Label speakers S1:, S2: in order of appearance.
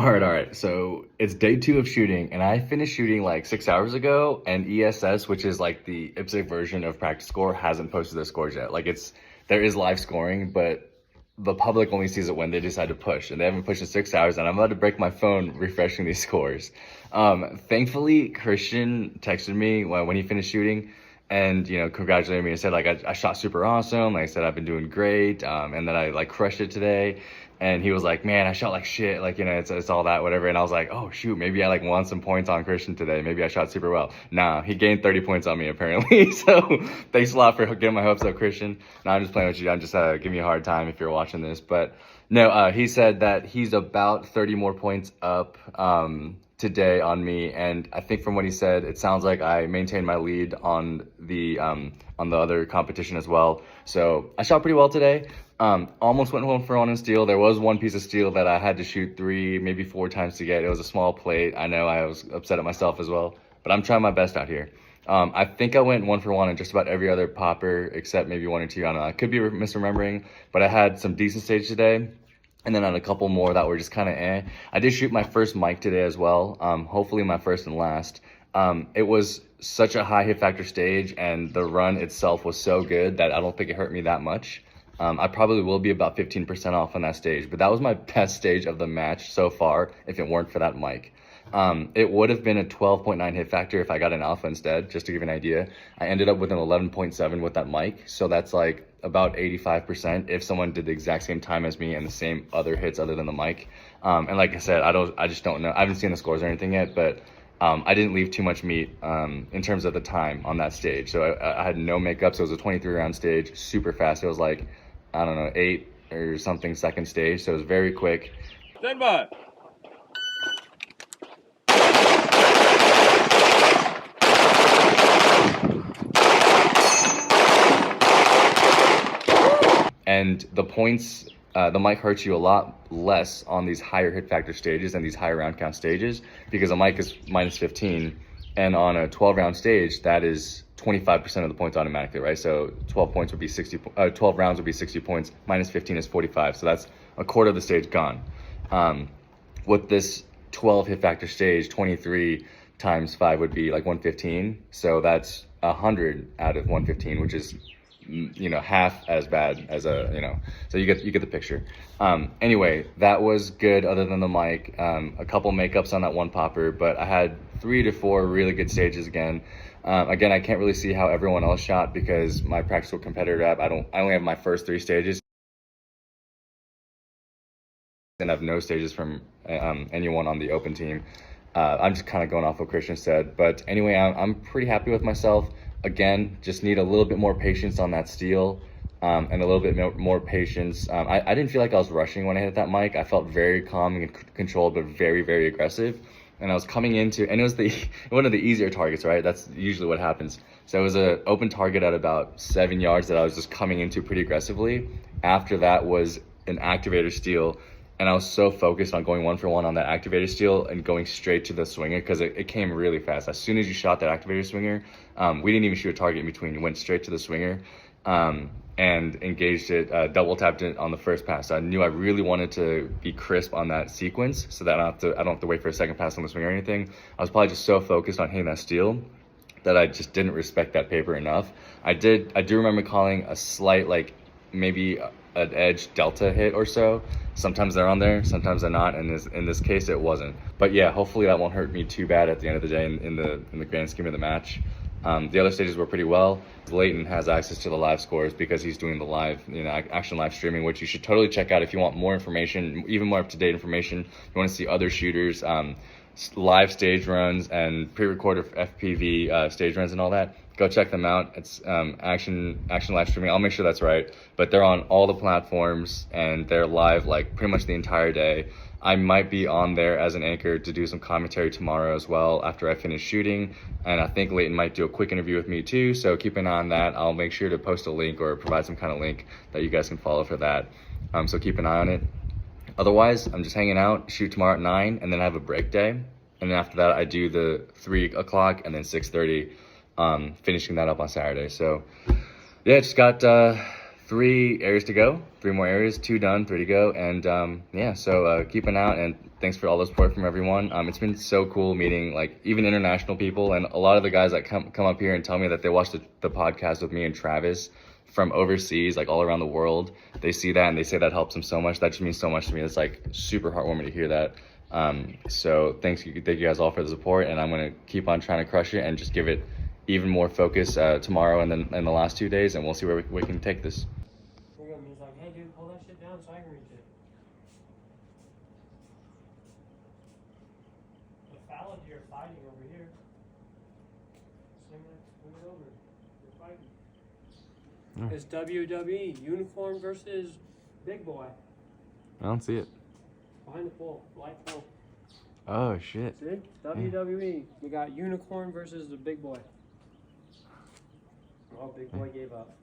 S1: All right. So it's day 2 of shooting, and I finished shooting like 6 hours ago. And ESS, which is like the IPSC version of practice score, hasn't posted their scores yet. Like there is live scoring, but the public only sees it when they decide to push, and they haven't pushed in 6 hours. And I'm about to break my phone refreshing these scores. Thankfully, Christian texted me when he finished shooting, and congratulated me and said like I shot super awesome. Like I said, I've been doing great, and that I like crushed it today. And he was like, man, I shot like shit, like it's all that, whatever. And I was like, oh shoot, maybe I like won some points on Christian today, maybe I shot super well. Nah, he gained 30 points on me apparently. So thanks a lot for getting my hopes up, Christian. No, I'm just playing with you. I'm just giving you a hard time if you're watching this. But no, he said that he's about 30 more points up today on me, and I think from what he said, it sounds like I maintained my lead on the other competition as well. So I shot pretty well today. Almost went home for one in steel. There was one piece of steel that I had to shoot 3, maybe 4 times to get. It was a small plate. I know I was upset at myself as well, but I'm trying my best out here. I think I went 1 for 1 in just about every other popper except maybe 1 or 2. I don't know. I could be misremembering, but I had some decent stage today. And then on a couple more that were just kind of eh. I did shoot my first mic today as well. Hopefully my first and last. It was such a high hit factor stage, and the run itself was so good that I don't think it hurt me that much. I probably will be about 15% off on that stage, but that was my best stage of the match so far if it weren't for that mic. It would have been a 12.9 hit factor if I got an alpha instead, just to give you an idea. I ended up with an 11.7 with that mic, so that's like about 85% if someone did the exact same time as me and the same other hits other than the mic. And like I said, I just don't know. I haven't seen the scores or anything yet, but I didn't leave too much meat in terms of the time on that stage. So I had no makeup, so it was a 23 round stage, super fast. It was like, I don't know, 8 or something second stage, so it was very quick.
S2: Stand by.
S1: And the points, the mic hurts you a lot less on these higher hit factor stages and these higher round count stages, because a mic is minus 15, and on a 12 round stage, that is 25% of the points automatically, right? So 12 points would be 12 rounds would be 60 points, minus 15 is 45. So that's a quarter of the stage gone. With this 12 hit factor stage, 23 times 5 would be like 115. So that's 100 out of 115, which is half as bad as so you get the picture. Anyway, that was good other than the mic. A couple makeups on that one popper, but I had 3 to 4 really good stages again. Again, I can't really see how everyone else shot because my practical competitor app, I only have my first 3 stages, and I have no stages from anyone on the open team. I'm just kind of going off what Christian said, but anyway, I'm pretty happy with myself. Again, just need a little bit more patience on that steel, and a little bit more patience. I didn't feel like I was rushing when I hit that mic. I felt very calm and controlled, but very, very aggressive. And I was coming into, and it was one of the easier targets, right? That's usually what happens. So it was an open target at about 7 yards that I was just coming into pretty aggressively. After that was an activator steel, and I was so focused on going 1 for 1 on that activator steel and going straight to the swinger because it came really fast. As soon as you shot that activator swinger, we didn't even shoot a target in between. You went straight to the swinger and engaged it, double tapped it on the first pass. So I knew I really wanted to be crisp on that sequence so that I don't have to wait for a second pass on the swinger or anything. I was probably just so focused on hitting that steel that I just didn't respect that paper enough. I do remember calling a slight, like maybe an edge delta hit or so. Sometimes they're on there, sometimes they're not, and in this case it wasn't. But yeah, hopefully that won't hurt me too bad at the end of the day in the grand scheme of the match. The other stages were pretty well. Leighton has access to the live scores because he's doing the live, action live streaming, which you should totally check out if you want more information, even more up-to-date information. You want to see other shooters, live stage runs and pre-recorded FPV stage runs and all that. Go check them out. It's action live streaming. I'll make sure that's right. But they're on all the platforms and they're live like pretty much the entire day. I might be on there as an anchor to do some commentary tomorrow as well after I finish shooting. And I think Leighton might do a quick interview with me too. So keep an eye on that. I'll make sure to post a link or provide some kind of link that you guys can follow for that. So keep an eye on it. Otherwise, I'm just hanging out, shoot tomorrow at 9, and then I have a break day. And then after that, I do the 3 o'clock and then 6:30. Finishing that up on Saturday. So yeah, just got 3 areas to go, 3 more areas, 2 done, 3 to go. And yeah, so keep an eye out, and thanks for all the support from everyone. It's been so cool meeting like even international people, and a lot of the guys that come up here and tell me that they watched the podcast with me and Travis from overseas, like all around the world. They see that and they say that helps them so much. That just means so much to me. It's like super heartwarming to hear that. So thank you guys all for the support, and I'm gonna keep on trying to crush it and just give it even more focus tomorrow and then in the last 2 days, and we'll see where we can take this.
S2: He's like, hey dude, pull that shit down so I can reach it. The fallacy you're fighting over here. Swing it over. You're fighting.
S1: Oh.
S2: It's WWE, unicorn versus big boy.
S1: I don't see it.
S2: Behind the pole, light pole.
S1: Oh shit.
S2: See? WWE. We got unicorn versus the big boy. Oh, big boy gave up.